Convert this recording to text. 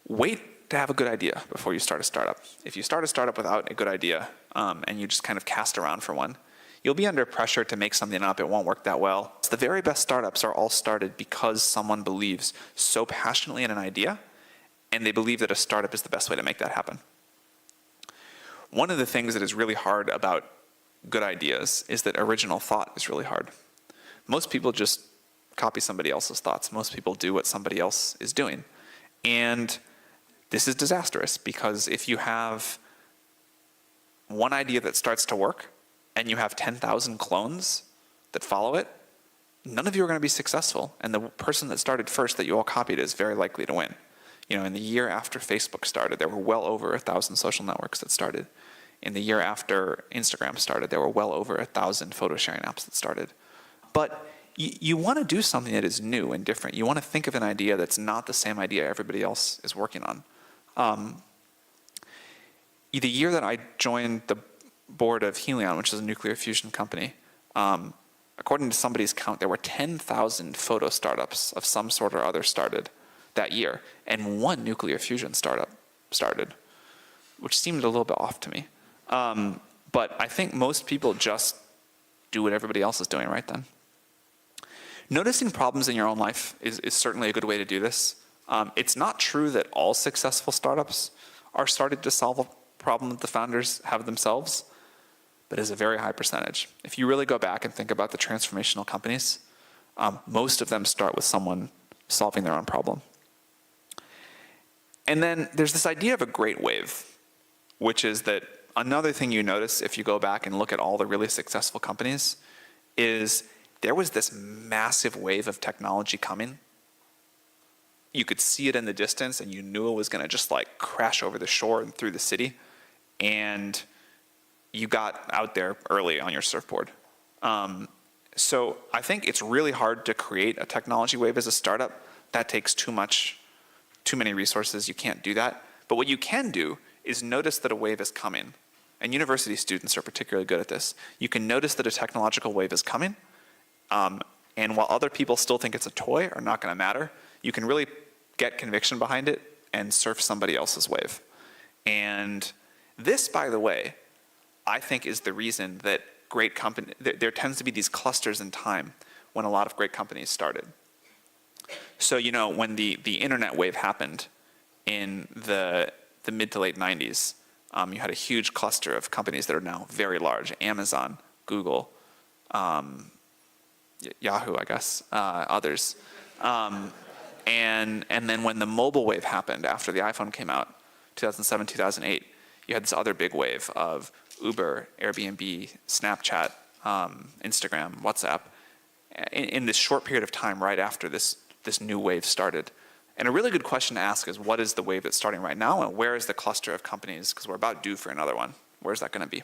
wait to have a good idea before you start a startup. If you start a startup without a good idea and you just kind of cast around for one, you'll be under pressure to make something up. It won't work that well. So the very best startups are all started because someone believes so passionately in an idea, and they believe that a startup is the best way to make that happen. One of the things that is really hard about good ideas is that original thought is really hard. Most people just copy somebody else's thoughts. Most people do what somebody else is doing. And this is disastrous, because if you have one idea that starts to work and you have 10,000 clones that follow it, none of you are going to be successful. And the person that started first that you all copied is very likely to win. In the year after Facebook started, there were well over 1,000 social networks that started. In the year after Instagram started, there were well over 1,000 photo sharing apps that started. But you want to do something that is new and different. You want to think of an idea that's not the same idea everybody else is working on. The year that I joined the board of Helion, which is a nuclear fusion company, according to somebody's count, there were 10,000 photo startups of some sort or other started that year, and one nuclear fusion startup started, which seemed a little bit off to me. But I think most people just do what everybody else is doing right then. Noticing problems in your own life is certainly a good way to do this. It's not true that all successful startups are started to solve a problem that the founders have themselves, but is a very high percentage. If you really go back and think about the transformational companies, most of them start with someone solving their own problem. And then there's this idea of a great wave, which is that another thing you notice if you go back and look at all the really successful companies is there was this massive wave of technology coming. You could see it in the distance, and you knew it was going to just like crash over the shore and through the city. And you got out there early on your surfboard. So I think it's really hard to create a technology wave as a startup. That takes too many resources. You can't do that. But what you can do is notice that a wave is coming. And university students are particularly good at this. You can notice that a technological wave is coming. And while other people still think it's a toy or not going to matter, you can really get conviction behind it and surf somebody else's wave. And this, by the way, I think is the reason that there tends to be these clusters in time when a lot of great companies started. So, when the internet wave happened in the mid to late 90s, you had a huge cluster of companies that are now very large: Amazon, Google, Yahoo, I guess, others. And then when the mobile wave happened after the iPhone came out, 2007, 2008, you had this other big wave of Uber, Airbnb, Snapchat, Instagram, WhatsApp, in this short period of time right after this new wave started. And a really good question to ask is, what is the wave that's starting right now, and where is the cluster of companies, because we're about due for another one? Where's that going to be?